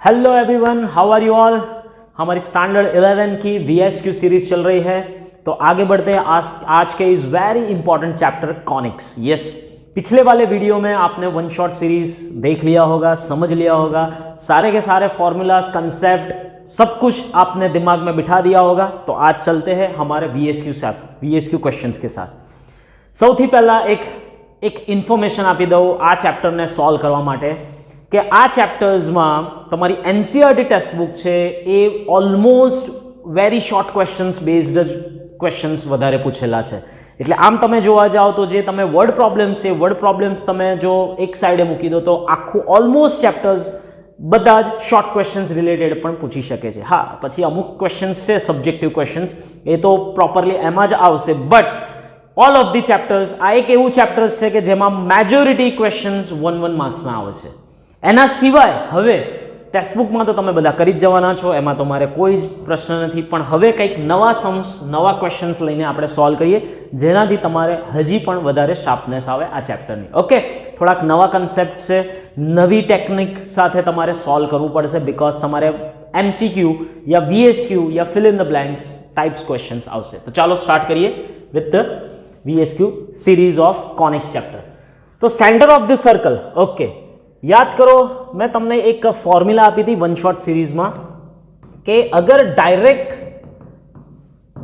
Hello everyone, how are you all. हमारी standard 11 की VSQ series चल रही है, तो आगे बढ़ते हैं आज के इस very important chapter conics. Yes, पिछले वाले वीडियो में आपने वन शॉट सीरीज देख लिया होगा, समझ लिया होगा, सारे के सारे फॉर्मूलाज, कंसेप्ट सब कुछ आपने दिमाग में बिठा दिया होगा। तो आज चलते हैं हमारे VSQ क्वेश्चंस के साथ। સૌથી પહેલા એક ઇન્ફોર્મેશન આપી દઉં આ ચેપ્ટરને સોલ્વ કરવા માટે કે આ ચેપ્ટર્સમાં તમારી NCERT ટેક્સ્ટબુક છે એ almost very short questions based જ ક્વેશ્ચન્સ વધારે પૂછેલા છે। એટલે આમ તમે જોવા જાઓ તો જે તમે વર્ડ પ્રોબ્લેમ્સ છે, વર્ડ પ્રોબ્લેમ્સ તમે જો એક સાઈડે મૂકી દો તો આખું ઓલમોસ્ટ ચેપ્ટર્સ બધા જ શોર્ટ ક્વેશ્ચન્સ રિલેટેડ પણ પૂછી શકે છે। હા, પછી અમુક ક્વેશ્ચન્સ છે સબ્જેક્ટિવ ક્વેશ્ચન્સ, એ તો પ્રોપરલી એમાં જ આવશે, but all of the chapters આ એક એવું ચેપ્ટર્સ છે કે જેમાં મેજોરિટી ક્વેશ્ચન્સ 1 માર્ક્સના આવે છે। એના સિવાય હવે ટેક્સ્ટબુકમાં તો તમે બધા કરી જ જવાના છો, એમાં તમારે કોઈ જ પ્રશ્ન નથી, પણ હવે કંઈક નવા सम्स, નવા ક્વેશ્ચન્સ લઈને આપણે સોલ્વ કરીએ જેનાથી તમારે હજી પણ વધારે શાર્પનેસ આવે આ ચેપ્ટરની। ઓકે, થોડાક નવા કન્સેપ્ટ છે, નવી ટેકનિક સાથે તમારે સોલ્વ કરવું પડશે, बिकॉज તમારે MCQ या VSQ या fill in the blanks types questions આવશે। તો ચાલો સ્ટાર્ટ કરીએ with the VSQ series of conics chapter. तो centre of the circle, okay, याद करो मैं તમને એક ફોર્મ્યુલા આપી હતી વન શોટ સિરીઝમાં કે અગર direct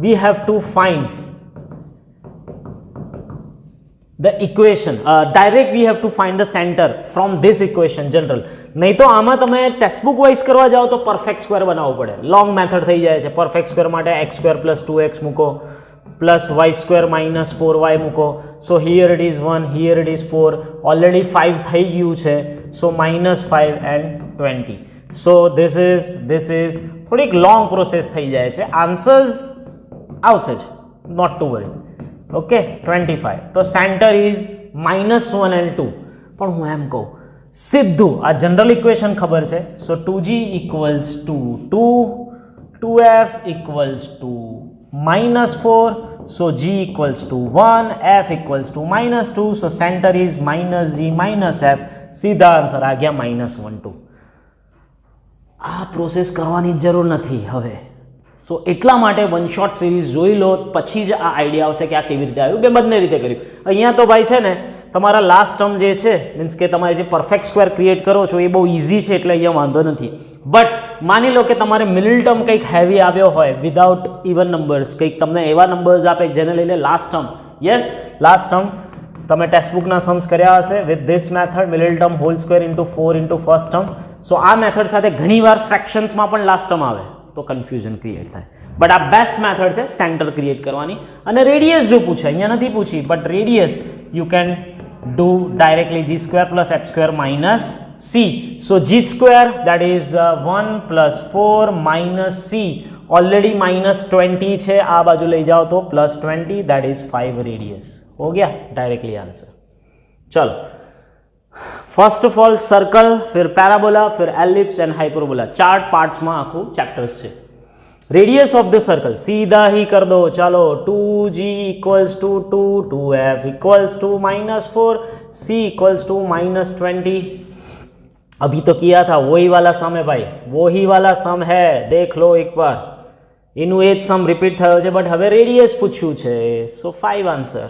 we have to find the equation, direct we have to find the centre from this equation general, નહીં તો આમાં તમે ટેક્સ્ટબુક વાઇઝ કરવા જાઓ તો પરફેક્ટ સ્ક્વેર બનાવવું પડે, લોંગ મેથડ થઈ જાય છે। પરફેક્ટ સ્ક્વેર માટે x² + 2x મૂકો plus y² - 4y મૂકો, સો here it is 1, here it is 4, already 5 થઈ ગયું છે, so -5 and 20, so this is થોડીક લોંગ પ્રોસેસ થઈ જાય છે, આન્સર્સ આવશે જ, નોટ ટુ વરી। ઓકે, 25, તો સેન્ટર ઇઝ -1 and 2, પણ હું એમ કહું સીધું આ જનરલ ઇક્વેશન ખબર છે, સો 2g = 2, 2f = -4, so g = 1, f = -2, so center is -g - f, સીધા આન્સર આ ગયા -1 2। આ પ્રોસેસ કરવાની જરૂર નથી હવે, સો એટલા માટે વન શોટ સિરીઝ જોઈ લો પછી જ આ આઈડિયા આવશે કે આ કેવી રીતે આવ્યું। બે બંને રીતે કર્યું। અહીંયા તો ભાઈ છે ને તમારા લાસ્ટ ટર્મ જે છે, મીન્સ કે તમારે જે પરફેક્ટ સ્ક્વેર ક્રિએટ કરો છો એ બહુ ઇઝી છે, એટલે અહીંયા વાંધો નથી, બટ માની લો કે તમારે મિડલ ટર્મ કંઈક હેવી આવ્યો હોય વિધાઉટ ઇવન નંબર્સ, કંઈક તમને એવા નંબર્સ આપે જેને લઈને last term, yes last term તમે ટેક્સ્ટબુકના सम्स કર્યા હશે with this method, middle term whole square into 4 into first term, so આ મેથડ સાથે ઘણીવાર ફ્રેક્શન્સમાં પણ લાસ્ટ ટર્મ આવે તો કન્ફ્યુઝન ક્રિએટ થાય, બટ આ બેસ્ટ મેથડ છે સેન્ટર ક્રિએટ કરવાની। અને રેડિયસ જો પૂછે, અહીંયા નથી પૂછી, but radius you can do directly g² + f² - c, so g² that is 1 + 4 - c, already -20 છે, આ બાજુ લઈ જાઓ તો +20, that is 5 रेडियस हो गया डायरेक्टली आंसर। चलो, फर्स्ट ऑफ ऑल सर्कल, फिर पैराबोला, फिर एलिप्स एंड हाइपरबोला, 4 पार्ट्स में आखू चैप्टर्स છે। रेडियस ऑफ द सर्कल सीधा ही कर दो, चलो 2g = 2, 2f = -4, c = -20। अभी तो किया था वही वाला सम है भाई, वही वाला सम है, देख लो एक बार, એનું એ જ સમ રિપીટ થયો છે, બટ હવે રેડિયસ પૂછ્યું છે, so 5 answer.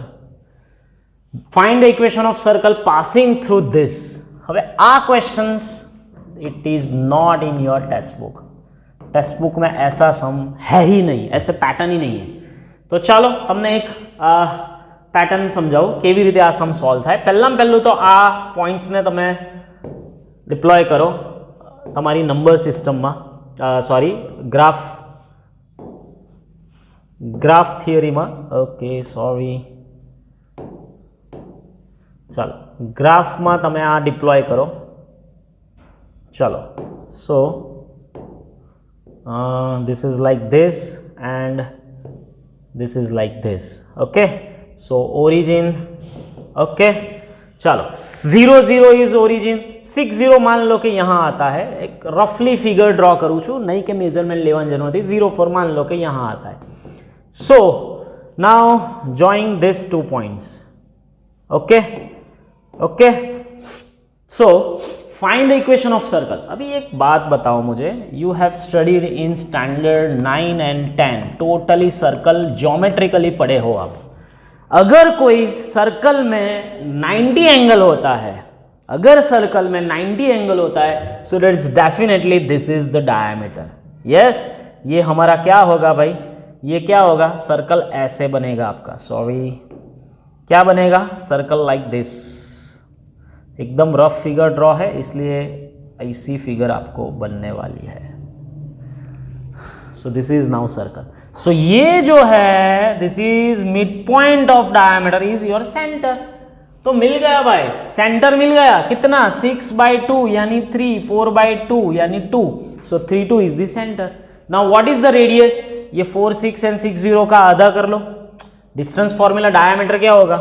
Find the equation of circle passing through this. હવે આ questions it is not in your text book, text book में ऐसा सम है ही नहीं, ऐसे पैटर्न ही नहीं है। तो चलो તમને એક પેટર્ન સમજાવું કેવી રીતે આ સમ સોલ્વ થાય। પહેલાં પહેલું તો આ પોઈન્ટ્સને તમે ડિપ્લોય કરો તમારી નંબર સિસ્ટમમાં, સોરી ગ્રાફ થિયરીમાં, ઓકે સોરી, ચાલો ગ્રાફમાં તમે આ ડિપ્લોય કરો। ચલો, સો this is like this and this is like this, okay, so origin, okay, चलो 0 0 इज ओरिजिन, 6 0 मान लो कि यहाँ आता है, एक रफली फिगर ड्रॉ करूँ छू, नहीं कि मेजरमेंट लेवा जरूर थी, 0 4 मान लो कि यहाँ आता है, so now join this 2 points, okay, okay, so find the equation of circle. अभी एक बात बताओ मुझे, you have studied in standard 9 and 10, totally circle geometrically पढ़े हो आप। अगर कोई सर्कल में 90 एंगल होता है, अगर सर्कल में 90 एंगल होता है, so that's definitely this is the diameter. Yes, ये हमारा क्या होगा भाई, ये क्या होगा, सर्कल ऐसे बनेगा आपका, सॉरी क्या बनेगा, सर्कल लाइक दिस। एकदम रफ फिगर ड्रॉ है, इसलिए ऐसी फिगर आपको बनने वाली है। So this is now circle. So ये जो है, this is mid point of diameter is your centre. तो मिल गया भाई, सेंटर मिल गया, कितना 6/2 यानी 3, 4/2 यानी 2, सो 3 2 is the centre. Now what is the radius, ये 4 6 एंड 6 0 का आधा कर लो। डिस्टेंस फॉर्मूला डायमीटर क्या होगा,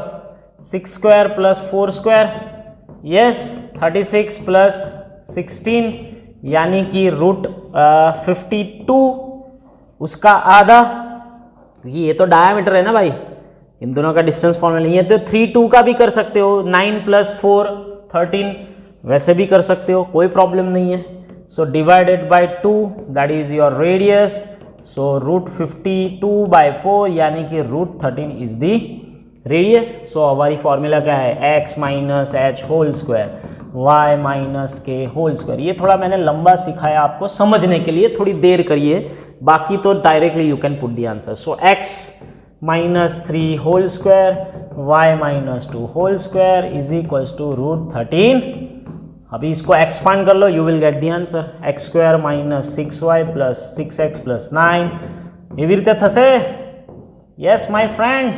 6 square plus 4 square, yes 36 plus 16 यानी कि रूट 52, उसका आधा, ये तो डायमीटर है ना भाई, इन दोनों का डिस्टेंस फॉर्मूला। ये तो 3 2 का भी कर सकते हो, 9 प्लस 4 13, वैसे भी कर सकते हो, कोई प्रॉब्लम नहीं है। So divided by 2 that is your radius, so root 52/4 यानी कि root 13 is the radius. So हमारी फॉर्मूला क्या है, x minus h whole square y minus k whole square. ये थोड़ा मैंने लंबा सिखाया आपको समझने के लिए, थोड़ी देर करिए, बाकी तो directly you can put the answer. So x minus 3 whole square y minus 2 whole square is equals to root 13। अभी इसको एक्सपांड कर लो, you will get the answer, x square minus 6y plus 6x plus 9 એવી રીતે થશે। Yes my friend,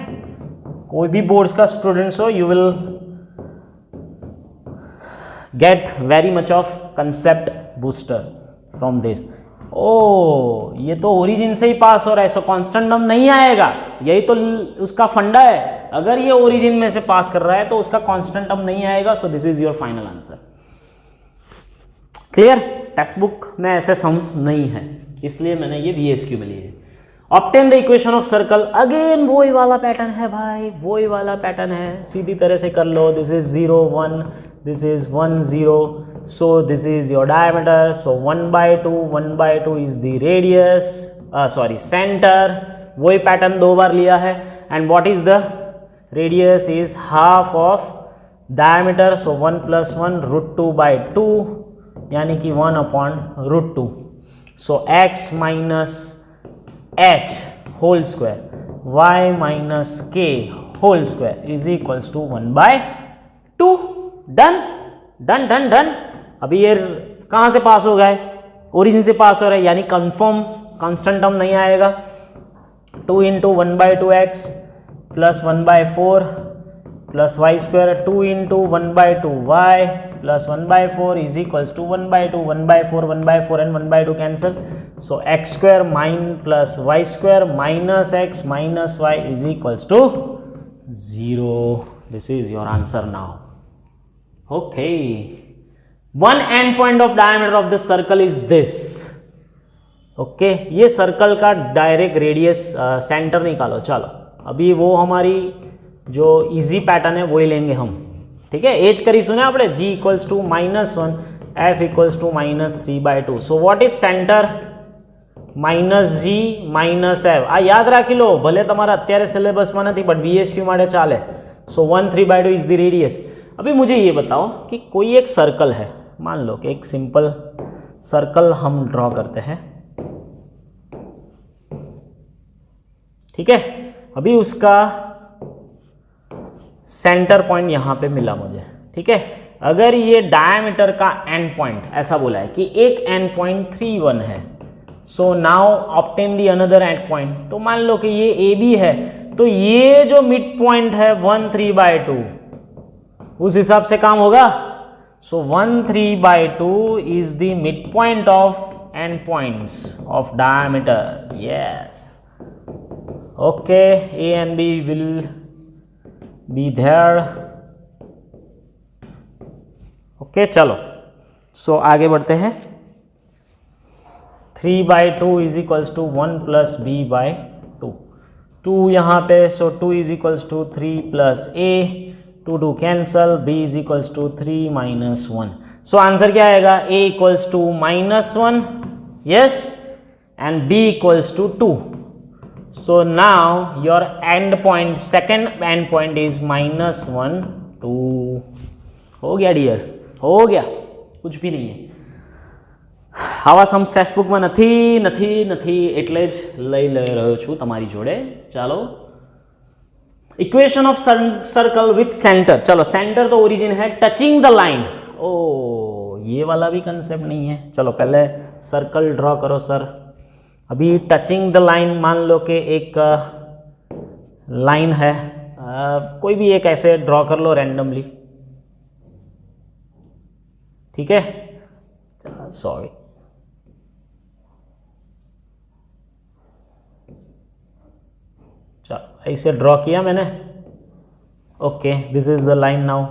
कोई भी boards का स्टूडेंट्स हो, you will get very much of concept booster from this. ओ ये तो ओरिजिन से ही पास हो रहा है, सो कांस्टेंट टर्म नहीं आएगा, यही तो उसका फंडा है। अगर ये ओरिजिन में से पास कर रहा है तो उसका कांस्टेंट टर्म नहीं आएगा। सो this is your final answer. Clear, text book में ऐसे सम्स नहीं है, इसलिए मैंने ये VSQ में लिए। Obtain the equation of circle, again वही वाला पैटर्न है भाई, वही वाला पैटर्न है, सीधी तरह से कर लो। This is 0 1, this is 1 0, so this is your diameter, so 1/2 is the radius, sorry centre, वही पैटर्न 2 बार लिया है। And what is the radius is half of diameter, so 1 + 1 √2/2 यानी कि 1/√2। So x minus h whole square y minus k whole square is equals to 1/2। Done done done done. अभी ये कहाँ से पास हो गए, ओरिजिन से पास हो रहा है, यानी कंफर्म कांस्टेंट टर्म नहीं आएगा। 2 × 1/2x plus 1/4 plus y square, 2 × 1/2y plus 1/4 is equals to 1/2, 1/4 1/4 and 1/2 cancel. So x square minus plus y square minus x minus y is equals to 0। This is your answer now. Okay, one end point of diameter of the circle is this. Okay, ये circle का direct radius center निकालो। चलो अभी वो हमारी जो easy pattern है वही लेंगे हम, ठीक है। एज करी सुने आपने, g equals to -1 f equals to -3/2। So what is center, -g -f। આ યાદ રાખી લો, ભલે તમારા અત્યારે સિલેબસમાં નથી બટ VSQ માટે ચાલે। सो 1 3/2 इज द रेडियस। अभी मुझे ये बताओ कि कोई एक सर्कल है, मान लो कि एक सिंपल सर्कल हम ड्रॉ करते हैं, ठीक है। अभी उसका सेंटर पॉइंट यहां पे मिला मुझे, ठीक है। अगर ये डायमीटर का एंड पॉइंट ऐसा बोला है कि एक एंड पॉइंट 3 1 है, so now obtain the another and point. तो मान लो कि ये AB है, तो ये जो मिड पॉइंट है 1 3/2, उस हिसाब से काम होगा। सो 1 3/2 is the mid point of and points of diameter. Yes, okay, A and B will be there। Okay चलो, सो आगे बढ़ते हैं। 3/2 इज इक्वल्स टू 1 + b/2, 2 यहाँ पे, so 2 is equals to 3 + a, 2 2 cancel, b is equals to 3 - 1। So answer क्या आएगा, a equals to -1, yes, and b equals to 2. So now your end point, second end point is -1 2. हो गया dear, हो गया, कुछ भी नहीं है. આવા સમ્સ ટેક્સ્ટ બુકમાં નથી એટલે જ લઈ રહ્યો છું તમારી જોડે. ચાલો, equation of circle with centre. चलो, सेंटर तो ओरिजिन है, टचिंग द लाइन. ओ, ये वाला भी कंसेप्ट नहीं है. चलो पहले सर्कल ड्रॉ करो सर. अभी टचिंग द लाइन, मान लो कि एक लाइन है, कोई भी एक ऐसे ड्रॉ कर लो रैंडमली. ठीक है, सॉरी, चलो ऐसे ड्रॉ किया मैंने. Okay, this is the line now.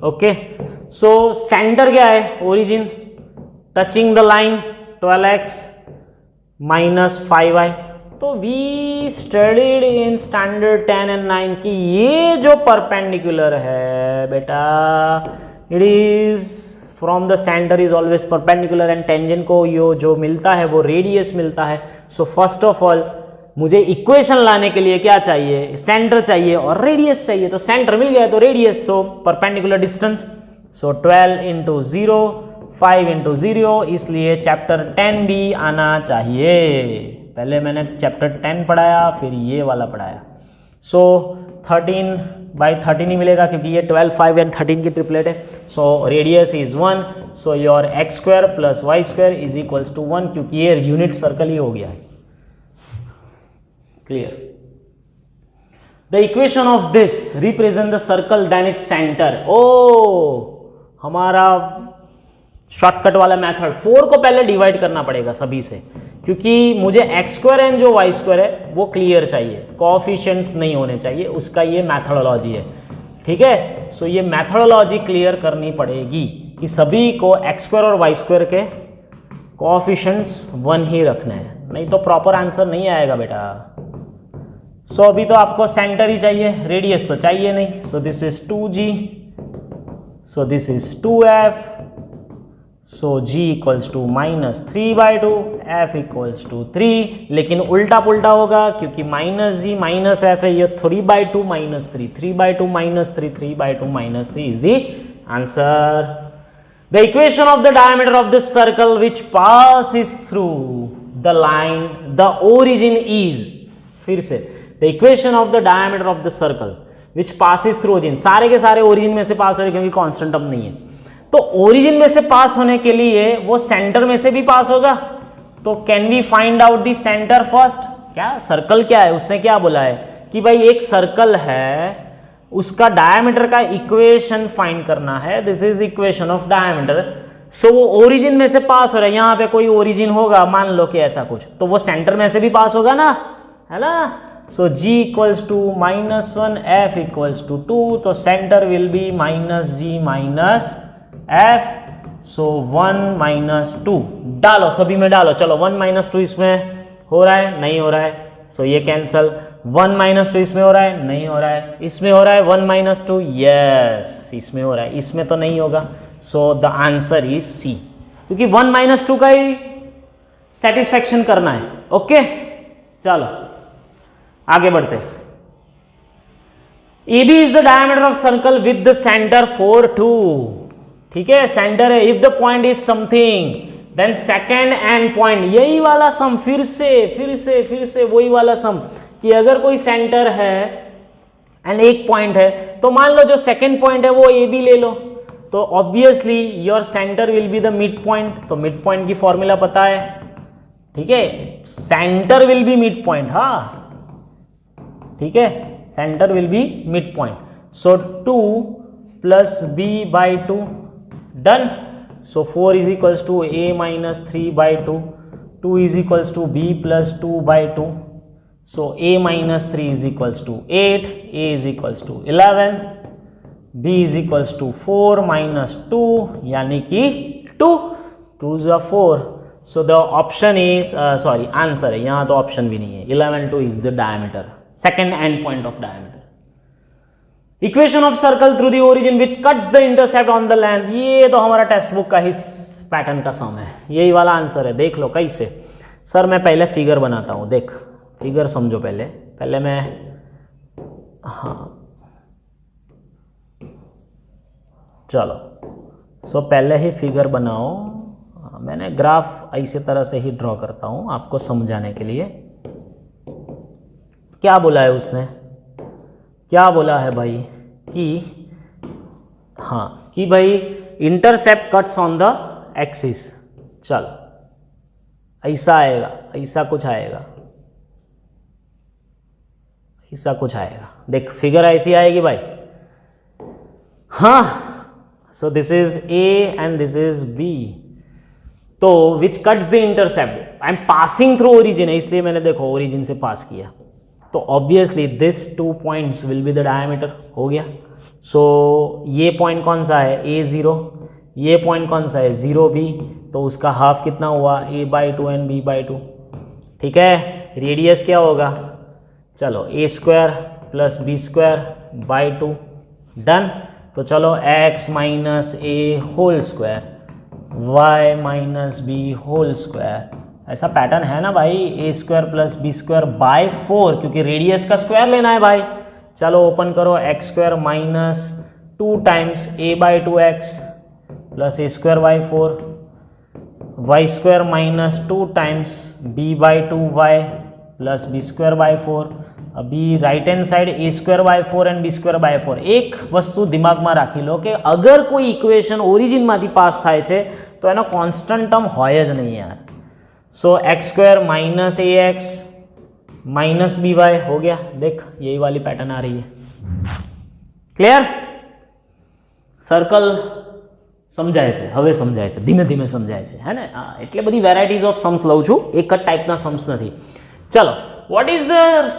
Okay, so center क्या है, origin, touching the line 12x -5y. तो we studied in standard 10 and 9 की ये जो परपेंडिकुलर है बेटा, it is from the center is always perpendicular and tangent को यो जो मिलता है वो रेडियस मिलता है. सो फर्स्ट ऑफ ऑल मुझे इक्वेशन लाने के लिए क्या चाहिए, सेंटर चाहिए और रेडियस चाहिए. तो सेंटर मिल गया तो रेडियस, सो परपेंडिकुलर डिस्टेंस. सो 12 इंटू 0, 5 इंटू 0, इसलिए चैप्टर 10 भी आना चाहिए. पहले मैंने चैप्टर 10 पढ़ाया, फिर ये वाला पढ़ाया. सो 13/13 ही मिलेगा क्योंकि ये 12, 5 एंड 13 की ट्रिपलेट है. So radius is 1. So your x² + y² is equals to 1, क्योंकि ये यूनिट सर्कल ही हो गया है. Clear. The equation of this represent the circle then its center. Oh, हमारा शॉर्टकट वाला मेथड. 4 को पहले डिवाइड करना पड़ेगा सभी से, क्योंकि मुझे x² एंड जो y² है वो क्लियर चाहिए, कोएफिशिएंट्स नहीं होने चाहिए. उसका ये मैथडोलॉजी है. ठीक है, सो ये मैथडोलॉजी क्लियर करनी पड़ेगी कि सभी को x² और y² के कोएफिशिएंट्स 1 ही रखने हैं, नहीं तो प्रॉपर आंसर नहीं आएगा बेटा. सो अभी तो आपको सेंटर ही चाहिए, रेडियस तो चाहिए नहीं. So this is 2g, so this is 2f. So g equals to -3/2, f equals to 3. लेकिन उल्टा पुल्टा होगा क्योंकि -g -f है, ये 3/2 -3, 3/2 -3, 3/2 -3 is the answer. The equation of the diameter of this circle which passes through the line, the origin is, फिर से the equation of the diameter of the circle which passes through origin, सारे के सारे origin में से पास हो रहे क्योंकि कांस्टेंट अब नहीं है. तो origin में से पास होने के लिए वो सेंटर में से भी पास होगा. तो can we find out the center first. क्या सर्कल क्या है, उसने क्या बोला है कि भाई एक सर्कल है, उसका डायमीटर का इक्वेशन फाइंड करना है. This is equation of diameter. So वो ओरिजिन में से पास हो रहा है. यहाँ पे कोई ओरिजिन होगा, मान लो कि ऐसा कुछ, तो वो सेंटर में से भी पास होगा ना, है ना. So g equals to -1, f equals to 2. तो center will be -g -f. So 1 -2 डालो, सभी में डालो. चलो 1 -2 इसमें हो रहा है, नहीं हो रहा है, सो ये कैंसल. 1 -2 इसमें हो रहा है, नहीं हो रहा है. इसमें हो रहा है 1 -2, यस इसमें हो रहा है, इसमें तो नहीं होगा. So the answer is C, क्योंकि 1 -2 का ही सेटिस्फैक्शन करना है. ओके, चलो आगे बढ़ते. AB is the diameter of circle with the center 4 2. ठीक है, सेंटर है. If the point is something then second end point, यही वाला सम, फिर से वही वाला सम कि अगर कोई सेंटर है एंड एक पॉइंट है, तो मान लो जो सेकंड पॉइंट है वो ए बी ले लो, तो obviously your center will be the mid point. तो मिड पॉइंट की फॉर्मूला पता है. ठीक है, center will be mid point. हाँ ठीक है, center will be mid point. So 2 + b/2 done. So 4 is equals to a -3/2. 2 is equals to b + 2/2. So a -3 is equals to 8, a is equals to 11, b is equals to 4 - 2 यानी कि 2, 2 is 4. So the option is answer है, यहाँ तो option भी नहीं है. 11 2 is the diameter, second end point of diameter. Equation of circle through the origin which cuts the intercept on the length, ये तो हमारा टेक्स्ट बुक का ही पैटर्न का सम है, यही वाला आंसर है। देख लो कैसे। सर मैं पहले फिगर बनाता हूँ, देख फिगर समझो पहले मैं, हाँ चलो सो पहले ही फिगर बनाओ। मैंने ग्राफ इसी तरह से ही ड्रॉ करता हूँ आपको समझाने के लिए। क्या बोला है उसने, क्या बोला है भाई कि हाँ कि भाई intercept cuts on the axis. चलो ऐसा आएगा, ऐसा कुछ आएगा, ऐसा कुछ आएगा। देख फिगर ऐसी आएगी भाई। हाँ so this is A and this is B, तो which cuts the intercept, I am passing through origin है इसलिए मैंने देखो ओरिजिन से पास किया, तो obviously this 2 points will be the diameter. हो गया। सो ये पॉइंट कौन सा है A0, ये पॉइंट कौन सा है 0B, तो उसका हाफ कितना हुआ A/2 एंड B/2। ठीक है, रेडियस क्या होगा, चलो A² + B²/2 डन। तो चलो x - A² y - B², ऐसा पैटर्न है ना भाई, A² + B²/4, क्योंकि रेडियस का स्क्वायर लेना है भाई। चलो ओपन करो, x² - 2 times A/2x + A²/4, y² - 2 times B/2y + B²/4। अभी right hand side A²/4 and B²/4। एक वस्तु दिमाग में राखी लो कि अगर कोई इक्वेशन ओरिजिन मांथी पास थाय छे तो एनो कॉन्स्टન્ટ टर्म होय ज नहीं यार। सो x² - AX - BY हो गया। देख यही वाली पैटर्न आ रही है। क्लियर? सर्कल समझाय છે, હવે સમજાય છે, ધીમે ધીમે સમજાય છે, હે ને? એટલે બધી વેરાયટીઝ ઓફ सम्स લઉં છું, એક જ ટાઈપના सम्स નથી। चलो what is the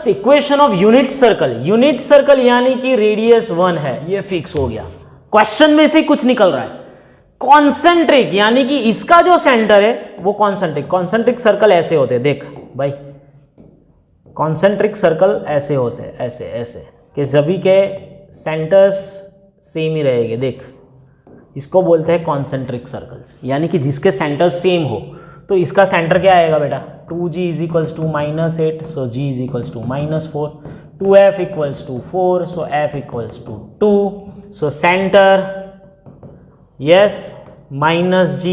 equation of unit circle? Unit circle यानी कि रेडियस 1 है, ये फिक्स हो गया, क्वेश्चन में से कुछ निकल रहा है। कॉन्सेंट्रिक यानी कि इसका जो सेंटर है वो कॉन्सेंट्रिक, कॉन्सेंट्रिक सर्कल ऐसे होते हैं, देख भाई कॉन्सेंट्रिक सर्कल ऐसे होते हैं, ऐसे ऐसे कि सभी के सेंटर्स सेम ही रहेंगे। देख इसको बोलते हैं कॉन्सेंट्रिक सर्कल्स, यानी कि जिसके सेंटर सेम हो। तो इसका सेंटर क्या आएगा बेटा, 2G = -8, सो G = -4, 2F = 4, सो F = 2, so centre yes -G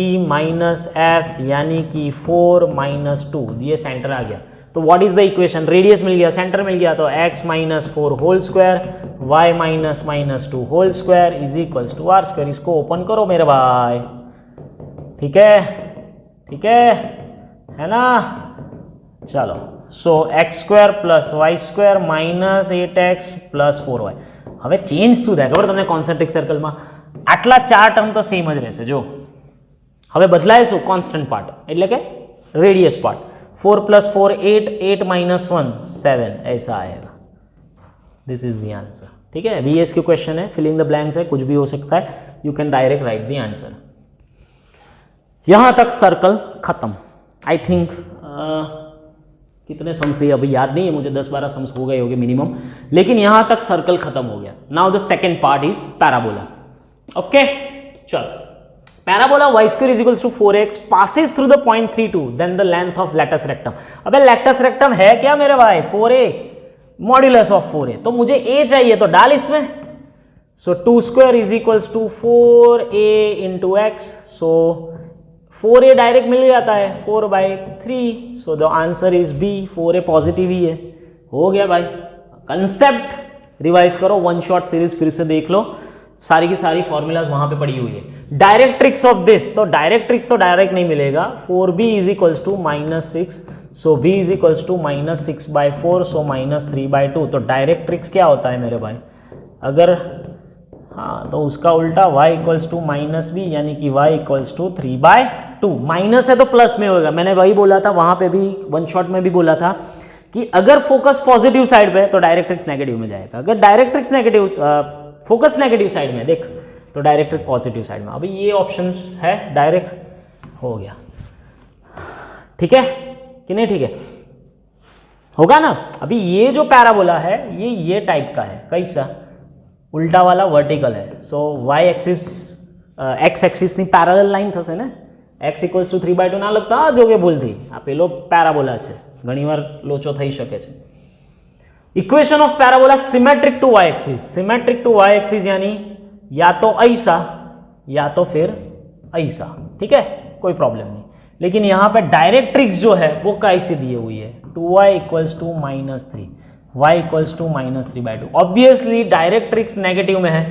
- F यानी कि 4 - 2, ये सेंटर आ गया। तो what is the equation, radius मिल गया, सेंटर मिल गया, तो x - 4 whole square y - -2 whole square = r²। इसको ओपन करो मेरे भाई, ठीक है, ठीक है ना? चलो सो x² + y² - 8x + 4y। હવે ચેન્જ શું થાય ખબર તમને કોન્સેન્ટ્રિક સર્કલમાં? આટલા 4 ટર્મ તો સેમ જ રહેશે। જો હવે બદલાય શું, કોન્સ્ટન્ટ પાર્ટ એટલે કે रेडियस पार्ट। 4 + 4 8, 8 - 1 7, ऐसा आएगा। This is the answer. ठीक है, VS की क्वेश्चन है, फिलिंग द ब्लैंक्स है, कुछ भी हो सकता है, you can direct right the answer. यहां तक सर्कल खत्म। आई थिंक कितने सम्स लिए अभी याद नहीं है मुझे, 10-12 सम्स हो गए होंगे मिनिमम, लेकिन यहां तक सर्कल खत्म हो गया। Now the second part is parabola. Okay चलो, parabola y² = 4x passes through the point 32, then the length of latus rectum। अबे लेटस रेक्टम है क्या मेरे भाई, 4a मॉड्यूलस ऑफ 4a, तो मुझे a चाहिए तो डाल इसमें। सो 2² = 4a × x, सो 4a डायरेक्ट मिल जाता है 4/3, so the answer is B, 4a positive ही है। हो गया भाई, कंसेप्ट रिवाइज करो, वन शॉट सीरीज फिर से देख लो, सारी की सारी फॉर्मूलाज वहां पे पड़ी हुई है। डायरेक्ट्रिक्स ऑफ दिस, तो डायरेक्ट्रिक्स तो डायरेक्ट नहीं मिलेगा। 4b = -6, सो b = -6/4, सो -3/2। तो डायरेक्ट्रिक्स क्या होता है मेरे भाई, अगर हाँ तो उसका उल्टा y = -b, यानी कि y = 3/2। माइनस है तो प्लस में होगा, मैंने वही बोला था वहां पे भी, वन शॉट में भी बोला था कि अगर फोकस पॉजिटिव साइड पे तो डायरेक्ट्रिक्स नेगेटिव में जाएगा, अगर directrix negative focus negative side में देख तो डायरेक्ट्रिक पॉजिटिव साइड में। अभी ये ऑप्शंस है, डायरेक्ट हो गया। ठीक है कि नहीं, ठीक है होगा ना। अभी ये जो पैराबोला है ये टाइप का है, कैसा, ઉલટા વાળા વર્ટિકલ હે, સો વાય એક્સિસ એક્સ એક્સિસની પેરેલલ લાઈન થશે ને, x ઇક્વલ્સ ટુ 3/2 ના લખતા જો કે ભૂલથી, આ પેલો પેરાબોલા છે, ઘણીવાર લોચો થઈ શકે છે. Equation of parabola symmetric to y axis, symmetric to y axis यानी या तो ऐसा या तो फिर ऐसा, ठीक है, कोई प्रॉब्लम नहीं. लेकिन यहां पे डायरेक्ट्रिक्स जो है वो कैसे दी हुई है, 2y equals to -3, y equals to -3/2. Obviously directrix negative में है,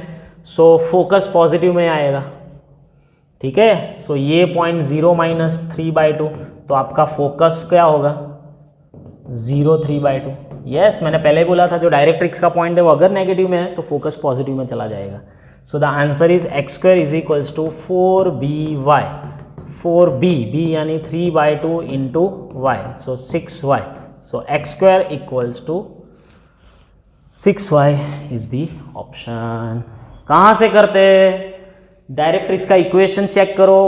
सो फोकस पॉजिटिव में आएगा, ठीक है. सो ये पॉइंट 0 -3/2, तो आपका फोकस क्या होगा 0 3/2. यस, मैंने पहले बोला था जो डायरेक्ट्रिक्स का पॉइंट है वो अगर नेगेटिव में है तो फोकस पॉजिटिव में चला जाएगा. So the answer is x² is equals to 4by, 4b, b यानी 3/2 into y, so 6y. So x² equals to 6y is the option. कहाँ से करते, डायरेक्ट्रिक्स का इक्वेशन चेक करो,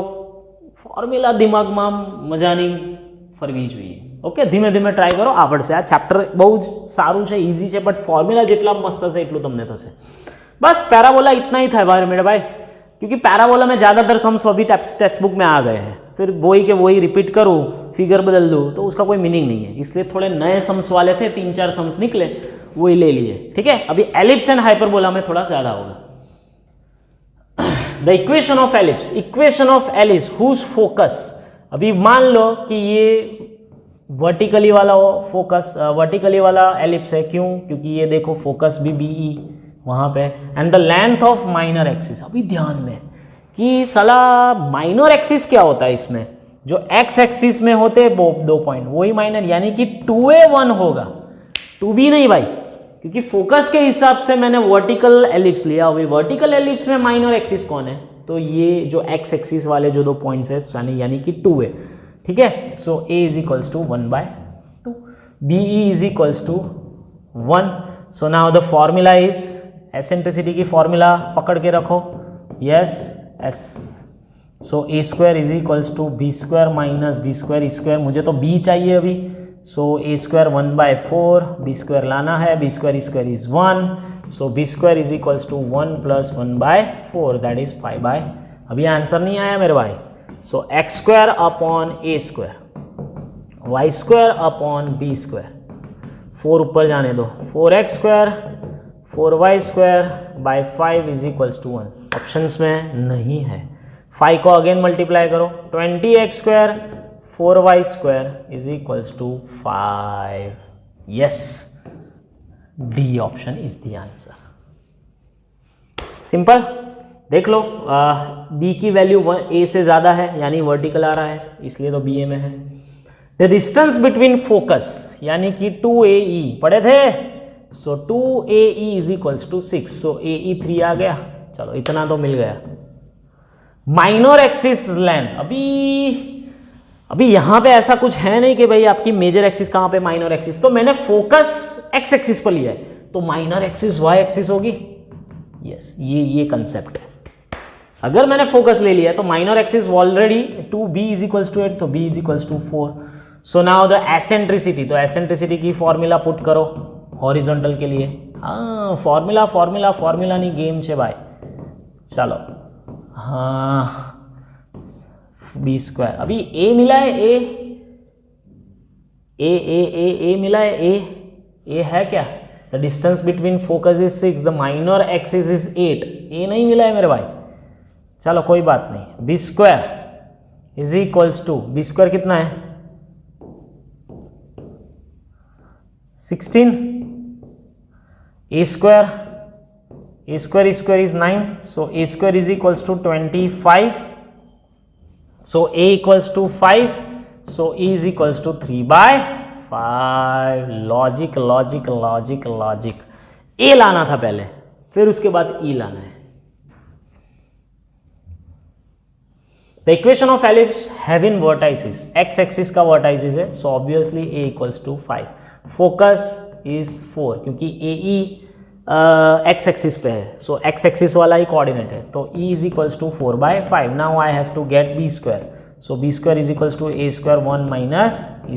फॉर्म्युला दिमागમાં મજાની ફરવી જોઈએ. ઓકે, ધીમે ધીમે ટ્રાય કરો, આવડશે. આ ચેપ્ટર બહુ જ સારું છે, ઇઝી છે, બટ ફોર્મ્યુલા જેટલા મસ્ત હશે એટલું તમને થશે. बस पैराबोला इतना ही था भाई मेरे भाई, क्योंकि पैराबोला में ज़्यादातर सम्स अभी टेक्स्ट बुक में आ गए हैं, फिर वही के वही रिपीट करूँ, फिगर बदल दूँ तो उसका कोई मीनिंग नहीं है. इसलिए थोड़े नए सम्स वाले थे, 3-4 सम्स निकले, वही ले लिए, ठीक है. अभी एलिप्स एंड हाइपरबोला में थोड़ा ज़्यादा होगा. The equation of ellipse, equation of ellipse whose focus, अभी मान लो कि ये वर्टिकली वाला फोकस, वर्टिकली वाला एलिप्स है. क्यों, क्योंकि ये देखो फोकस भी BE वहाँ पे, and the length of minor axis. अभी ध्यान में कि साला माइनर एक्सिस क्या होता है इसमें, जो एक्स एक्सिस में होते हैं वो 2 पॉइंट, वही माइनर, यानी कि 2a1 होगा, 2b नहीं भाई, क्योंकि फोकस के हिसाब से मैंने वर्टिकल एलिप्स लिया. अभी वर्टिकल एलिप्स में माइनर एक्सिस कौन है, तो ये जो एक्स एक्सिस वाले जो 2 पॉइंट्स है यानी कि 2a, ठीक है. So a is equals to 1/2, BE is equals to 1. So now the formula is, eccentricity की फॉर्मूला पकड़ के रखो, यस एस. So a² is equals to b² minus b², मुझे तो b चाहिए अभी. सो a² 1/4, b² लाना है, b² is 1, so b² is equals to 1 + 1/4, that is 5/. अभी आंसर नहीं आया मेरे भाई. सो x² upon a², y² upon b², 4 ऊपर जाने दो, 4x² 4y² by 5 is equals to 1. Options में नहीं है. 5 को अगेन मल्टीप्लाई करो, 20x² 4y² is equals to 5. Yes, D option is the answer. Simple. देख लो, b की वैल्यू a से ज़्यादा है, यानी वर्टिकल आ रहा है, इसलिए तो BA में है. द डिस्टेंस बिटवीन फोकस यानी कि 2AE पढ़े थे, so 2AE is equals to 6, so AE 3 आ गया. चलो इतना तो मिल गया. माइनर एक्सिस लेंथ, अभी यहाँ पे ऐसा कुछ है नहीं कि भाई आपकी मेजर एक्सिस कहाँ पे, माइनर एक्सिस, तो मैंने फोकस एक्स एक्सिस पर लिया है, तो माइनर एक्सिस वाई एक्सिस होगी. यस, ये कंसेप्ट है. अगर मैंने फोकस ले लिया तो minor axis already 2b is equals to 8, तो b is equals to 4. So now the eccentricity, तो एसेंट्रिसिटी की फॉर्मूला पुट करो हॉरिजॉन्टल के लिए. हाँ, फॉर्मूला नहीं गेम छे भाई. चलो, हाँ, b², अभी a मिला है, a मिला है, a है क्या, the distance between focus is 6, the minor axis is 8, a नहीं मिला है मेरे भाई. चलो कोई बात नहीं. b² is equals to, b² कितना है 16, a² is 9, so a² is equals to 25, so a equals to 5, so e is equals to 3/5. Logic. a लाना था पहले, फिर उसके बाद e लाना है. The equation of ellipse having vertices, x axis का वर्टाइसिस है, so obviously a equals to 5. Focus is 4, क्योंकि AE एक्स एक्सिस पे है, सो एक्स एक्सिस वाला ही कोऑर्डिनेट है, तो E is equals to 4/5. Now I have to get b², so b² is equals to a² 1 minus e²,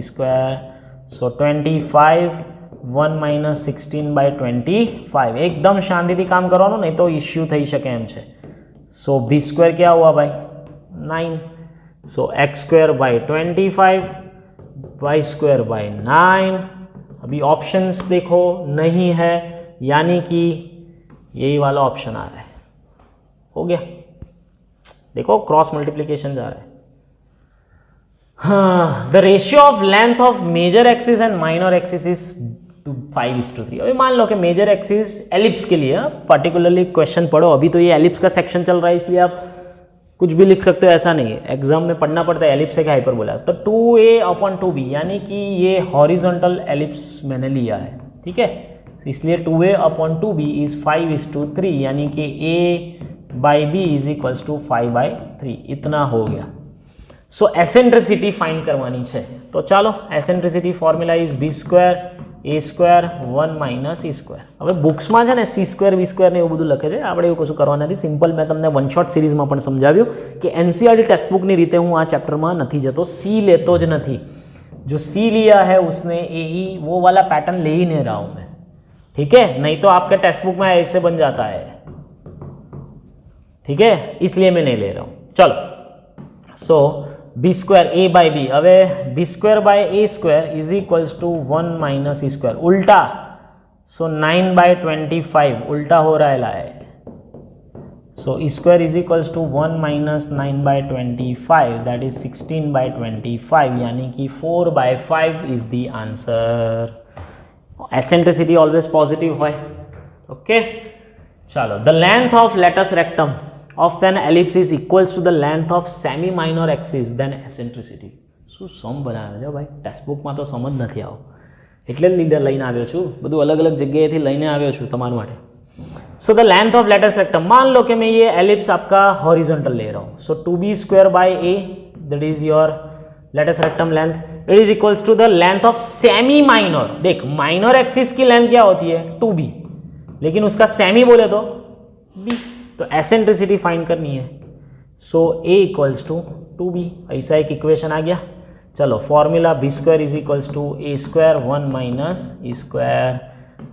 so 25 1 minus 16/25 एकदम શાંતિથી કામ કરવાનું, નહીં તો ઇશ્યુ થઈ શકે એમ છે. સો બી સ્ક્વેર क्या हुआ भाई 9. So x square by 25, y square by 9. अभी ऑप्शंस देखो नहीं है, यानी कि यही वाला ऑप्शन आ रहा है. हो गया, देखो क्रॉस मल्टीप्लीकेशन जा रहा है. हाँ, the ratio of length of major axis and minor axis is 5:3. अभी मान लो कि मेजर एक्सिस एलिप्स के लिए पर्टिकुलरली क्वेश्चन पढ़ो. अभी तो ये एलिप्स का सेक्शन चल रहा है, इसलिए आप कुछ भी लिख सकते हो, ऐसा नहीं है. एग्जाम में पढ़ना पड़ता है एलिप्स है कि हाइपरबोला. तो 2a/2b, यानी कि ये हॉरिजॉन्टल एलिप्स मैंने लिया है, ठीक है. इसलिए 2a/2b इज 5:3, यानी कि a/b इज इक्वल्स टू 5/3. इतना हो गया. सो एसेंट्रिसिटी फाइंड करवानी है. तो चलो, eccentricity formula is b square a square 1 minus e square. હવે બુક્સમાં છે ને c સ્ક્વેર v સ્ક્વેર ને એવું બધું લખે છે, આપણે એવું કશું કરવાનું નથી. સિમ્પલ મેં તમને વન શોટ સિરીઝમાં પણ સમજાવ્યું કે એનસીઈઆરટી ટેક્સ્ટબુકની રીતે હું આ ચેપ્ટરમાં નથી જતો, c લેતો જ નથી. जो c लिया है उसने ए वो वाला पैटर्न ले ही नहीं रहा हूं मैं, ठीक है. नहीं तो आपके टेक्स्ट बुक में ऐसे बन जाता है, ठीक है, इसलिए मैं नहीं ले रहा हूं. चलो, so b square a by b. હવે b square by a square is equals to 1 minus e square. उल्टा, सो 9/25 उल्टा हो रहा है. So e square is equals to 1 minus 9/25, that is 16/25, यानी कि 4/5 is the answer. Eccentricity always positive है. Okay, चलो. The length of latus rectum of an ellipse is equals to the length of semi minor axis, then eccentricity. શું સમ બનાવ્યો છે ભાઈ, ટેક્સ્ટબુકમાં તો સમ જ નથી આવો, એટલે જ લીધે લઈને આવ્યો છું. બધું અલગ અલગ જગ્યાએથી લઈને આવ્યો છું તમારા માટે. So the length of latus rectum, मान लो कि मैं ये एलिप्स आपका हॉरिजॉन्टल ले रहा हूँ. So 2b square by a, that is your latus rectum length, it is equals to the length of semi minor. देख, माइनर एक्सिस की लेंथ क्या होती है 2b, लेकिन उसका सेमी बोले तो b. तो एसेंट्रिसिटी फाइंड करनी है. So a equals to 2b. ऐसा एक इक्वेशन आ गया. चलो, formula b square is equals to a square 1 minus e square.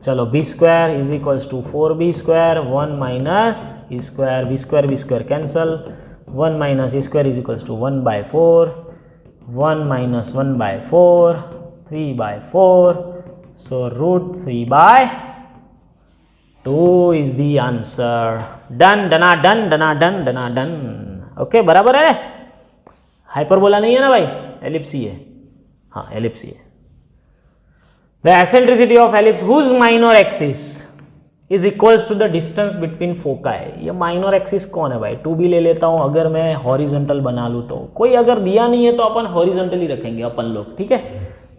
चलो, b square is equals to 4b square 1 minus e square. b square cancel. 1 minus e square is equals to 1/4. 1 minus 1/4, 3/4. So √3/2 is the answer. Done, डना done, डना done, डना done. Okay, बराबर है. Hyperbola नहीं है ना भाई, एलिप्स ही है. हाँ, एलिप्स ही है. The eccentricity of ellipse whose minor axis is equals to the distance between foci. ये माइनर एक्सिस कौन है भाई, 2b ले लेता हूँ. अगर मैं हॉरिजॉन्टल बना लूँ तो, कोई अगर दिया नहीं है तो अपन हॉरिजॉन्टली रखेंगे अपन लोग, ठीक है.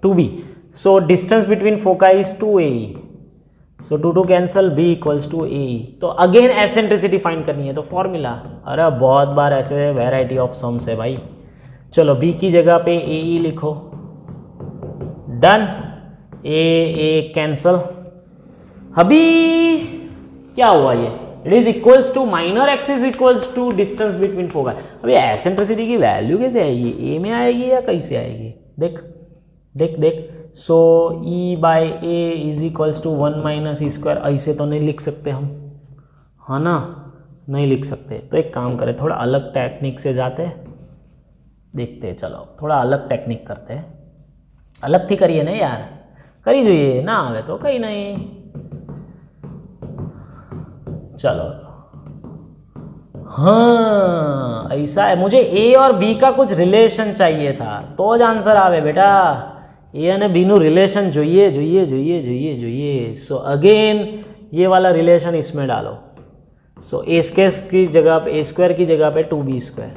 2b. So distance between foci is 2a. So 2 cancel, b equals to a. तो अगेन एसेंट्रिसिटी फाइंड करनी है, तो फॉर्मूला, अरे बहुत बार ऐसे वैरायटी ऑफ सम्स है भाई. चलो, b की जगह पे ए लिखो. डन. A cancel. अभी क्या हुआ ये, it is equals to minor axis equals to distance between foci. अभी एसेंट्रिसिटी की वैल्यू कैसे आएगी, ए में आएगी या कैसे आएगी, देख देख देख. So e by a is equals to 1 minus e square. ऐसे तो नहीं लिख सकते हम, हाँ ना, नहीं लिख सकते. तो एक काम करें, थोड़ा अलग टेक्निक से जाते हैं, देखते हैं. चलो, थोड़ा अलग टेक्निक करते हैं. अलग थी करिए नहीं यार, करी જોઈએ ना आवे तो कहीं नहीं. चलो, हाँ ऐसा है. मुझे ए और बी का कुछ रिलेशन चाहिए था तो ज आंसर आवे बेटा. ए અને बी નું रिलेशन જોઈએ જોઈએ જોઈએ જોઈએ જોઈએ. सो अगेन ये वाला रिलेशन इसमें डालो. सो ए स्क्वायर की जगह पे, ए स्क्वायर की जगह पे 2b square.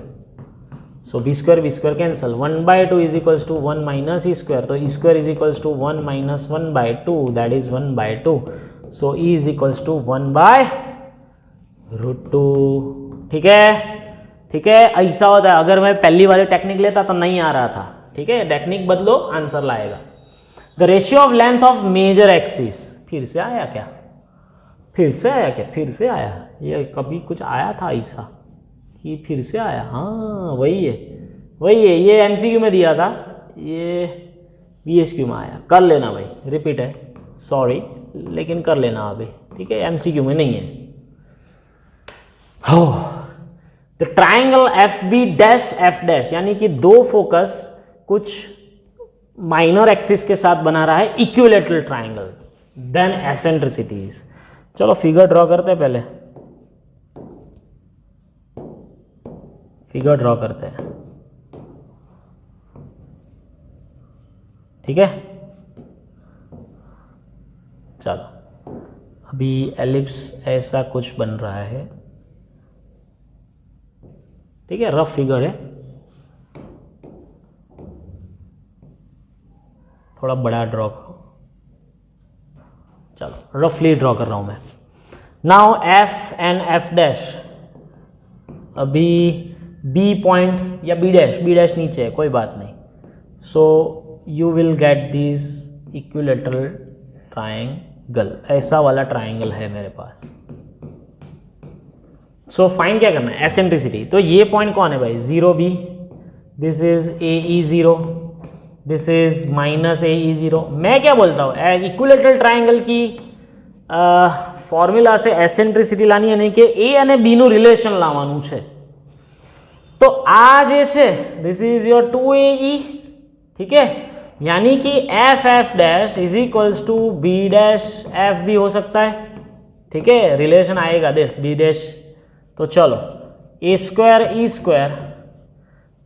So b square cancel. 1/2 is equals to 1 minus e square. तो e square is equals to 1 minus 1/2, that is 1/2. So e is equals to 1/√2. ठीक है, ठीक है. ऐसा होता है. अगर मैं पहली वाली टेक्निक लेता तो नहीं आ रहा था, ठीक है. टेक्निक बदलो, आंसर लाएगा. The ratio of length of major axis. फिर से आया क्या, फिर से आया क्या, फिर से आया. ये कभी कुछ आया था ऐसा कि फिर से आया. हाँ, वही है, वही है. ये एमसीक्यू में दिया था, ये बीएसक्यू में आया. कर लेना भाई, रिपीट है. सॉरी, लेकिन कर लेना अभी, ठीक है, एमसीक्यू में नहीं है। हो the triangle F B dash F dash, यानी कि दो फोकस कुछ माइनर एक्सिस के साथ बना रहा है इक्विलेटरल ट्राइंगल, देन एसेंट्रिसिटीज। चलो फिगर ड्रॉ करते हैं, पहले फिगर ड्रॉ करते हैं, ठीक है। चलो अभी एलिप्स ऐसा कुछ बन रहा है, ठीक है, रफ फिगर है, थोड़ा बड़ा ड्रॉ करो। चलो रफली ड्रॉ कर रहा हूं मैं। Now F and F dash, अभी बी पॉइंट या बी डैश नीचे है, कोई बात नहीं। So you will get this equilateral triangle, ऐसा वाला ट्राइंगल है मेरे पास। सो फाइंड क्या करना है, एसेंट्रिसिटी। तो ये पॉइंट कौन है भाई, 0B, this is AE0, this is minus AE0। मैं क्या बोलता हूँ, इक्विलेटरल ट्राइंगल की फॉर्म्यूला से एसेंट्रिसिटी लानी है, नहीं कि ए અને બી નું રિલેશન લાવવાનું છે। तो आ जे છે दिस इज योर 2AE, ठीक है, यानी कि F F dash is equals to B dash F B हो सकता है, ठीक है, रिलेशन आएगा देख बी डैश। तो चलो a square e square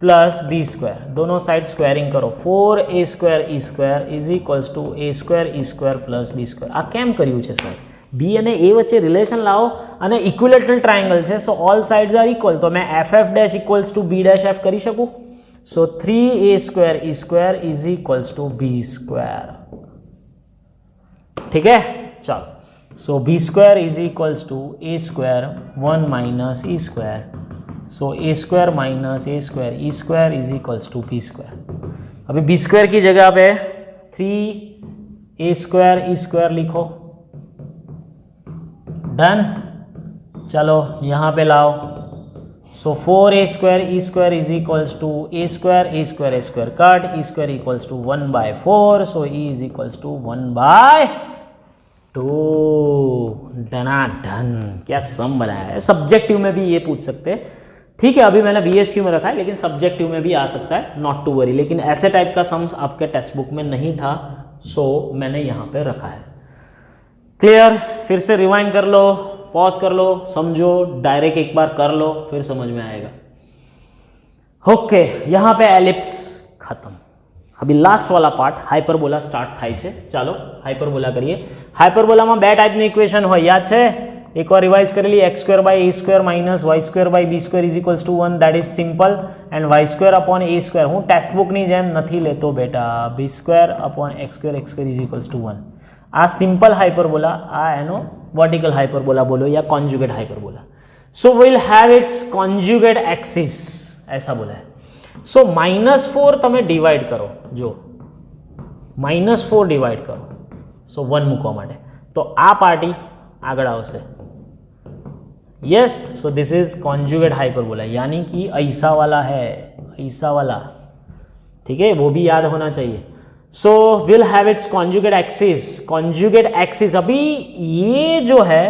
plus b square, दोनों साइड स्क्वायरिंग करो, 4A square e square is equals to a square e square plus b square. आ केम કર્યું છે સર, बी અને ए વચ્ચે રિલેશન લાવો અને ઇક્વિલેટરલ ટ્રાયંગલ છે, so all sides are equal, તો मैं f F dash equals to B dash f કરી શકું। So 3A square e square is equals to b square, ठीक है। चलो so b square is equals to a square 1 minus e square, so a square minus a square e square is equals to b square. अभी b square की जगह पे 3A square e square लिखो, done. चलो यहाँ पे लाओ, so 4A square e square is equals to a square cut, e square equals to 1/4, so e is equals to 1/2। डना डन, क्या सम बनाया है। सब्जेक्टिव में भी ये पूछ सकते हैं, ठीक है, अभी मैंने BSQ में रखा है, लेकिन सब्जेक्टिव में भी आ सकता है, नॉट टू वरी। लेकिन ऐसे टाइप का सम्स आपके टेक्स्ट बुक में नहीं था, सो मैंने यहाँ पे रखा है। क्लियर, फिर से रिवाइंड कर लो, पॉज कर लो, समझो, डायरेक्ट एक बार कर लो, फिर समझ में आएगा। ओके, यहाँ पे एलिप्स खत्म। अभी लास्ट वाला पार्ट हाइपरबोला स्टार्ट થાય છે। ચાલો હાઇપરબોલા કરીએ। હાઇપરબોલામાં બે ટાઈપની ઇક્વેશન હોય, યાદ છે? એકવાર રિવાઇઝ કરેલી, x² by a² minus y² by b² is equals to 1, that is simple, and y² upon a²। હું ટેક્સ્ટ બુકની જેમ નથી લેતો બેટા, b² upon x² is equals to 1। आ सिंपल हाइपरबोला, आ एनो वर्टिकल हाइपरबोला बोलो या conjugate hyperbola. So will have its conjugate axis, ऐसा बोला है। सो -4 તમે ડિવાઈડ કરો, જો -4 ડિવાઈડ કરો, सो 1 મૂકવા માટે, તો આ પાર્ટી આગળ આવશે। Yes, so this is conjugate hyperbola, यानी कि ऐसा वाला है, ऐसा वाला, ठीक है, वो भी याद होना चाहिए। सो will have its conjugate axis. Conjugate axis, अभी ये जो है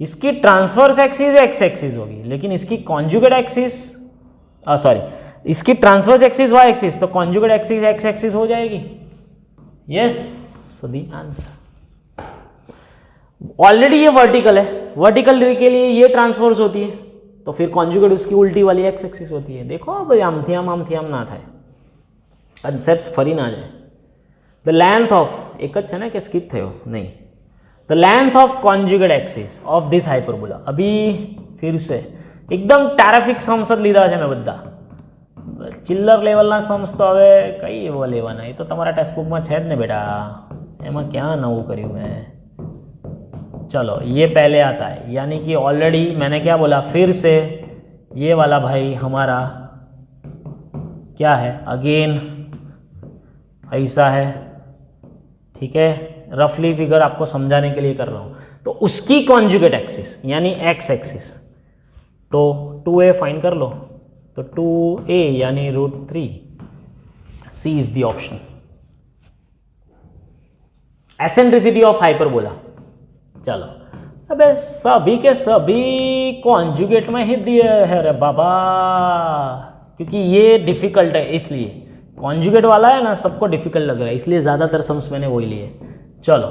इसकी ट्रांसवर्स एक्सिस एक्स एक्सिस होगी, लेकिन इसकी कॉन्जुगेट एक्सिस, सॉरी, इसकी ट्रांसवर्स एक्सिस वाई एक्सिस, तो कॉन्जुगेट एक्सिस एक्स एक्सिस हो जाएगी। Yes, so the answer. Already ये वर्टिकल है, वर्टिकल के लिए ये ट्रांसवर्स होती है, तो फिर कॉन्जुगेट उसकी उल्टी वाली एक्स एक्सिस होती है। देखो भाई, आमथी आम ना थाय, कंसेप्ट्स फरी ना जाए। द लेंथ ऑफ, एक ज है ना कि स्किप थयो नहीं, the length of conjugate axis of this hyperbola. अभी फिर से एकदम टेरिफिक सम्स ज लीधा है मैं बधा, चिल्लर लेवलना सम्स तो हवे कई एवा लेवाना, ये तो तमारा टेक्स्ट बुक में है ज ने बेटा, एमां क्या नवुं कर्युं मैं। चलो ये पहले आता है, यानी कि ऑलरेडी मैंने क्या बोला, फिर से ये वाला भाई हमारा क्या है, अगेन ऐसा है, ठीक है, रफली फिगर आपको समझाने के लिए कर रहा हूँ। तो उसकी कॉन्जुगेट एक्सिस यानी एक्स एक्सिस, तो 2a फाइंड कर लो, तो 2a यानी √3, C is the option. Eccentricity of hyperbola. चलो अबे सभी के सभी कॉन्जुगेट में ही दिए है रे बाबा, क्योंकि ये डिफिकल्ट है इसलिए कॉन्जुगेट वाला है ना, सबको डिफिकल्ट लग रहा है इसलिए ज़्यादातर सम्स मैंने वही लिए। चलो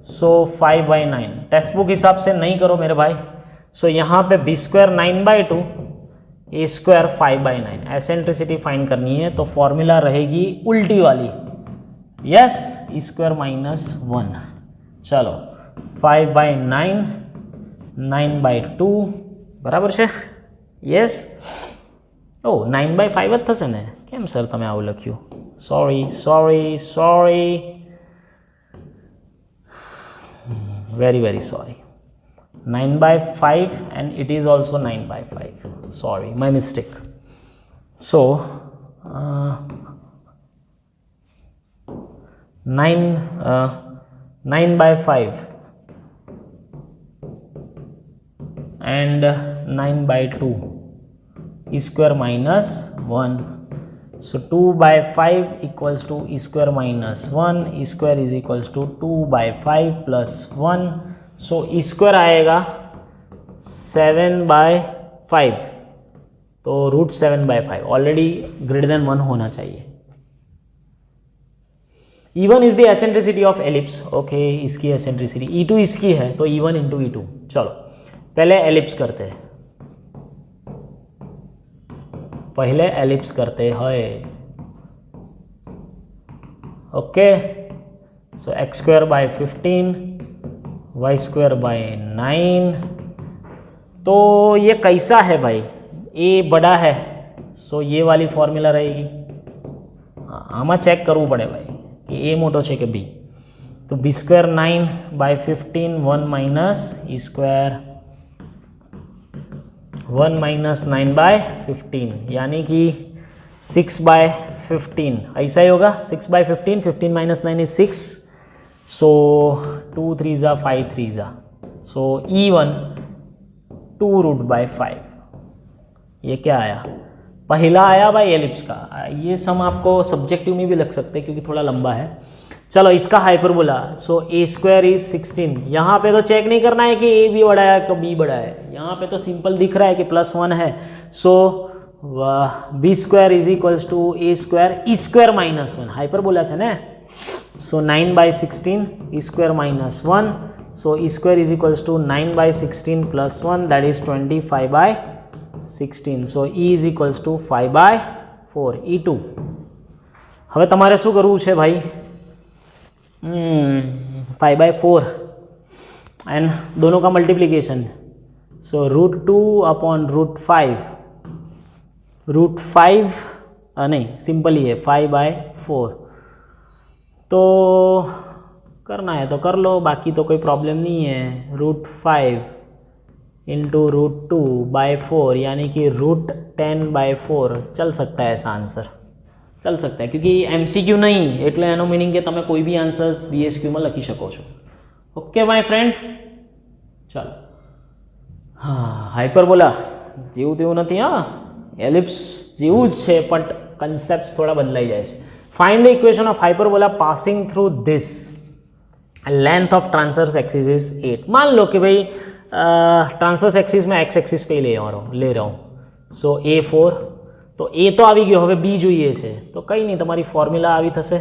सो 5/9 टेक्स्ट बुक हिसाब से नहीं करो मेरे भाई। सो यहाँ पे b square 9/2 a square 5/9 eccentricity find करनी है, तो फॉर्मूला रहेगी उल्टी वाली, यस e स्क्वायर -1। चलो 5/9 9/2 બરાબર છે, યસ। ઓ 9/5 જ થશે ને, કેમ સર તમે આવું લખ્યું? Sorry very sorry। 9/5 and it is also 9/5, sorry my mistake। so 9/5 and 9/2 e square -1, so 2/5 equals to e square -1, e square is equals to 2/5 plus 1, so e square आएगा 7/5, तो √7/5 ऑलरेडी ग्रेटर देन 1 होना चाहिए। E1 is the eccentricity of ellipse, okay इसकी eccentricity, E2 इसकी है तो E1 into E2। चलो पहले एलिप्स करते हैं, ओके। सो x²/15 y²/9, तो ये कैसा है भाई, a बड़ा है सो ये वाली फॉर्मूला रहेगी। आमा चेक करવું પડે भाई कि a मोटो है कि b, तो b² 9/15 1 माइनस e² 1 माइनस 9/15 यानी कि 6/15 ऐसा ही होगा। 6/15, 15 minus 9 is 6, so 2 3 5 3 so E1 2√5। ये क्या आया, पहला आया भाई एलिप्स का। ये सम आपको सब्जेक्टिव में भी लग सकते हैं क्योंकि थोड़ा लंबा है। चलो इसका हाइपरबोला, सो a² इज 16। यहाँ पे तो चेक नहीं करना है कि a भी बड़ा है कि b बड़ा है, यहाँ पे तो सिंपल दिख रहा है कि +1 है। So b² is equals to a² e² -1 hyperbola है ना। So 9/16 e² -1, so e² is equals to 9/16 + 1 that is 25/16, so e is equals to 5/4 E2। હવે તમારે શું કરવું છે ભાઈ, 5/4 एंड दोनों का मल्टीप्लिकेशन, सो √2/√5, √5 नहीं सिंपल ही है 5/4, तो करना है तो कर लो, बाकी तो कोई प्रॉब्लम नहीं है। √5 इंटू √2/4 यानी कि √10/4 चल सकता है ऐसा आंसर, चल सकता है क्योंकि MCQ नहीं એટલે એનો मीनिंग કે તમે કોઈ भी આન્સર્સ VSQ માં લખી શકો છો। ઓકે માય ફ્રેન્ડ, ચાલો હા હાઇપરબોલા જેવું તેવું નથી, હા એલિપ્સ જેવું જ છે બટ કન્સેપ્ટ્સ થોડા બદલાઈ જાય છે। Find the equation of hyperbola passing through this, length of transverse axis is 8। मान लो कि भाई ट्रांसवर्स एक्सिस में x एक्सिस पे ले रहा हूँ, सो A4, तो ए तो આવી ગયો, હવે બી જોઈએ છે તો કંઈ નહીં, તમારી ફોર્મ્યુલા આવી થશે,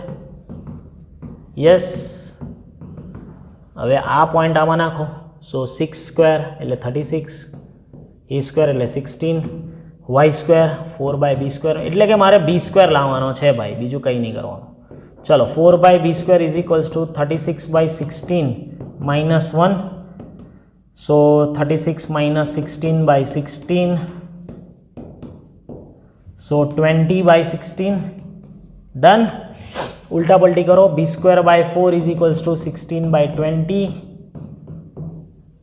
યસ। હવે આ પોઈન્ટ આમાં નાખો, સો 6² એટલે 36, a² એટલે 16, y² 4/b² એટલે કે મારે b² લાવવાનો છે ભાઈ, બીજું કંઈ નહીં કરવાનું। ચલો 4/b² is equals two 36/16 -1, so 36 - 16/16, so 20/16 done. उल्टा पलटी करो, b²/4 इज इक्वल्स टू 16/20,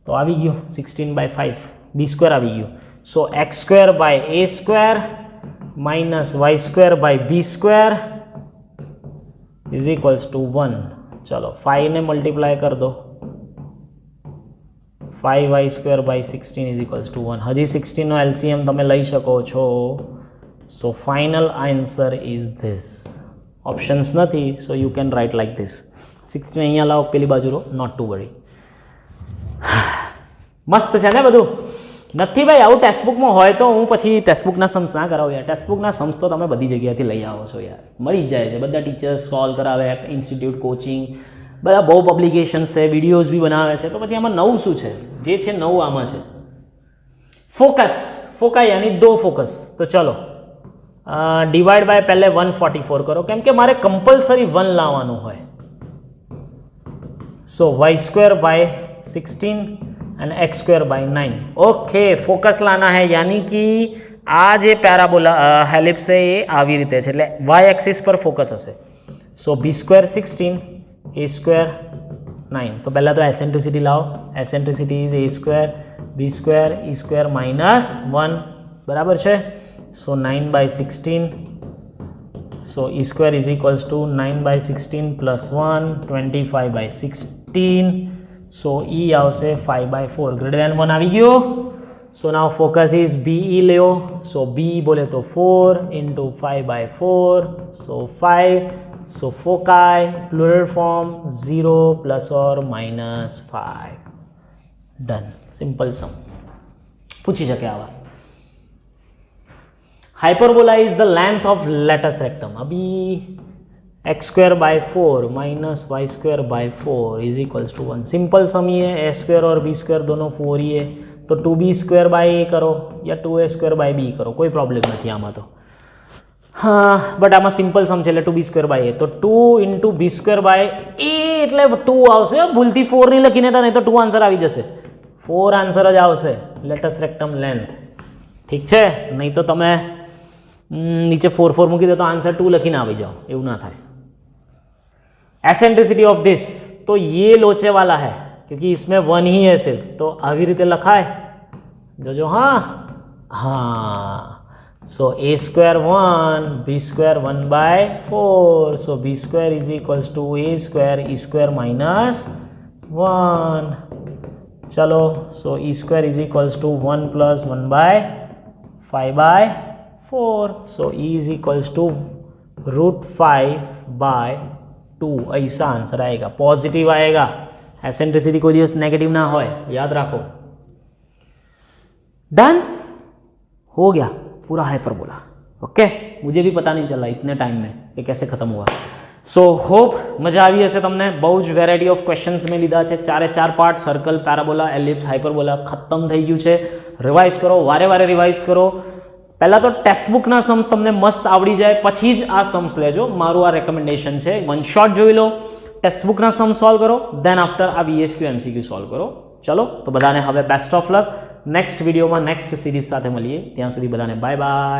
तो आ गयो 16/5, b² आ गयो। So x²/a² minus y²/b² is equals to 1। चलो 5 ने मल्टीप्लाई कर दो, 5y²/16 इज इक्वल्स टू 1। हजी 16 नो LCM તમે લઈ શકો છો। So final answer is this, options નથી, so you can write like this। 16 અહીંયા લાવો, પેલી બાજુ રો, નોટ ટુ વરી. મસ્ત છે ને બધું? નથી ભાઈ, આવું ટેક્સ્ટબુકમાં હોય તો હું પછી ટેક્સ્ટબુકના સમ્સ ના કરાવું યાર. ટેક્સ્ટબુકના સમ્સ તો તમે બધી જગ્યાએથી લઈ આવો છો યાર, મળી જ જાય છે. બધા ટીચર્સ સોલ્વ કરાવે, ઇન્સ્ટિટ્યૂટ, કોચિંગ, બધા બહુ પબ્લિકેશન્સ છે, વિડીયોઝ બી બનાવે છે. તો પછી આમાં નવું શું છે? જે છે નવું આમાં છે फोकस. फोका यानी 2 फोकस. तो चलो डिवाइड बाय पहले 144 करो, केम के मारे कंपलसरी 1 लावानुं होय. So y square by 16 and x square by 9. Okay, focus लाना है, यानी कि आ जे पैराबोला हेलिप्स है ये आवी रीते छे, એટલે y एक्सिस पर फोकस हशे. So b square 16 a square 9. तो पहला तो एसेंट्रिसिटी लाओ. Eccentricity is a square b square e square minus 1 बराबर है. So 9/16. So e square is equals to 9/16 plus 1 25/16. So e आवशे 5/4 ग्रेटर देन 1 આવી ગયો. So now focus is b e लो. सो बी बोले तो 4 into 5/4. So 5. So foci plural form 0 plus और minus 5. Done. Simple sum पूछी सके आवा. Hyperbola is the length of latus rectum. अभी x square by 4 minus y square by 4 is equals to 1. Simple sum ही है. A square और b square दोनों 4 ही है, तो 2b स्क्वेर बाय ए करो या 2a स्क्वेर बाय बी करो, कोई प्रॉब्लम नहीं आमा. तो हाँ, बट आमा सिंपल सम है, 2b स्क्वेर बाय ए. तो 2 इंटू बी स्क्वेर बाय ए एटले 2 आवशे. भूलती 4 नहीं लखी नहीं तो 2 आंसर आई जशे. 4 आंसर ज आवशे लेटस रेक्टम लेंथ. ठीक है, नहीं तो तमे नीचे 4 मूकी दो तो आंसर 2 लखीने आई जाओ, एवं ना थाय. एसेंट्रिसिटी ऑफ दिस, तो ये लोचे वाला है क्योंकि इसमें 1 ही है सिर्फ, तो આવી રીતે લખાય जो. हाँ हाँ. So a square 1 b square 1/4. So b square is equals to a square e square minus 1. चलो, so e square is equals to 1 plus 1/5/4. So e is equals to √5/2. ऐसा आंसर आएगा, पॉजिटिव आएगा. एसेंट्रिसिटी कोई दिवस negative ना हो, याद रखो. डन हो गया पूरा हाइपरबोला. ओके, मुझे भी पता नहीं चला इतने टाइम में कि कैसे खत्म हुआ. सो होप मजा આવી હશે તમને. બહુ જ વેરાયટી ઓફ ક્વેશ્ચન્સ મેં લીધા છે. 4 part, circle, parabola, ellipse, hyperbola ખતમ થઈ ગયું છે. રિવાઇઝ કરો, વારે વારે રિવાઇઝ કરો. પહેલાં તો ટેક્સ્ટબુકના सम्स તમને મસ્ત આવડી જાય પછી જ આ सम्स લેજો. મારું આ રેકમેન્ડેશન છે. 1 શોટ જોઈ લો, ટેક્સ્ટબુકના સમ સોલ્વ કરો, દેન આફ્ટર આ VSQ MCQ સોલ્વ કરો. ચલો, તો બધાને હવે બેસ્ટ ઓફ લક. નેક્સ્ટ વિડીયોમાં નેક્સ્ટ સિરીઝ સાથે મળીએ. ત્યાં સુધી બધાને બાય બાય.